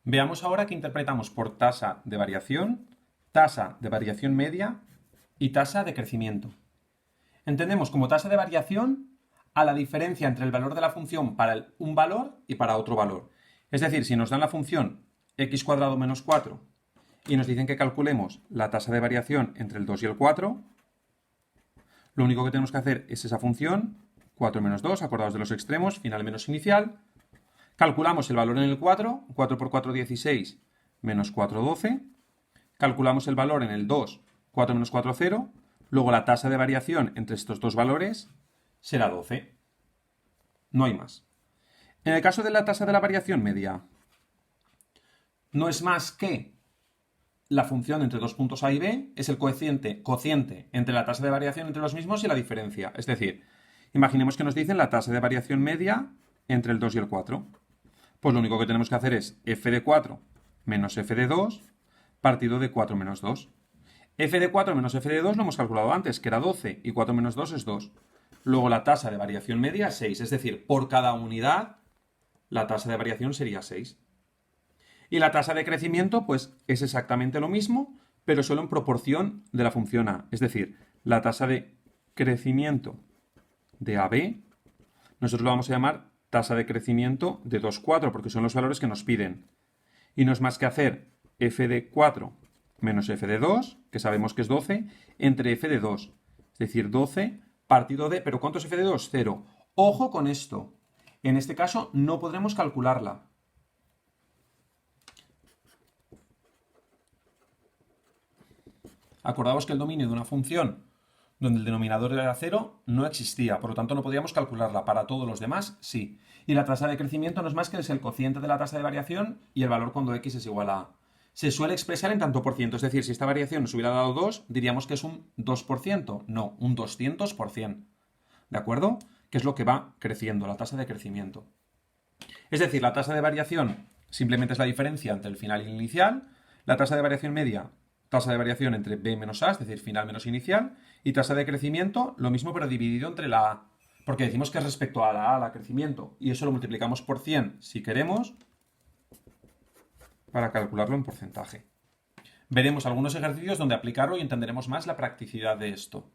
Veamos ahora qué interpretamos por tasa de variación media y tasa de crecimiento. Entendemos como tasa de variación a la diferencia entre el valor de la función para un valor y para otro valor. Es decir, si nos dan la función x cuadrado menos 4 y nos dicen que calculemos la tasa de variación entre el 2 y el 4, lo único que tenemos que hacer es esa función, 4 menos 2, acordados de los extremos, final menos inicial. Calculamos el valor en el 4, 4 por 4, 16, menos 4, 12. Calculamos el valor en el 2, 4 menos 4, 0. Luego la tasa de variación entre estos dos valores será 12. No hay más. En el caso de la tasa de la variación media, no es más que la función entre dos puntos A y B, es el cociente entre la tasa de variación entre los mismos y la diferencia. Es decir, imaginemos que nos dicen la tasa de variación media entre el 2 y el 4. Pues lo único que tenemos que hacer es f de 4 menos f de 2 partido de 4 menos 2. F de 4 menos f de 2 lo hemos calculado antes, que era 12, y 4 menos 2 es 2. Luego la tasa de variación media es 6, es decir, por cada unidad la tasa de variación sería 6. Y la tasa de crecimiento, pues es exactamente lo mismo, pero solo en proporción de la función A. Es decir, la tasa de crecimiento de AB, nosotros lo vamos a llamar tasa de crecimiento de 2, 4, porque son los valores que nos piden. Y no es más que hacer f de 4 menos f de 2, que sabemos que es 12, entre f de 2. Es decir, 12 partido de... ¿Pero cuánto es f de 2? 0. Ojo con esto. En este caso no podremos calcularla. Acordaos que el dominio de una función donde el denominador era 0 no existía, por lo tanto no podíamos calcularla. Para todos los demás, sí. Y la tasa de crecimiento no es más que el cociente de la tasa de variación y el valor cuando x es igual a A. Se suele expresar en tanto por ciento, es decir, si esta variación nos hubiera dado 2, diríamos que es un 2%, no, un 200%. ¿De acuerdo? Que es lo que va creciendo, la tasa de crecimiento. Es decir, la tasa de variación simplemente es la diferencia entre el final y el inicial, la tasa de variación media, tasa de variación entre b menos a, es decir, final menos inicial, y tasa de crecimiento, lo mismo pero dividido entre la a, porque decimos que es respecto a la crecimiento, y eso lo multiplicamos por 100 si queremos, para calcularlo en porcentaje. Veremos algunos ejercicios donde aplicarlo y entenderemos más la practicidad de esto.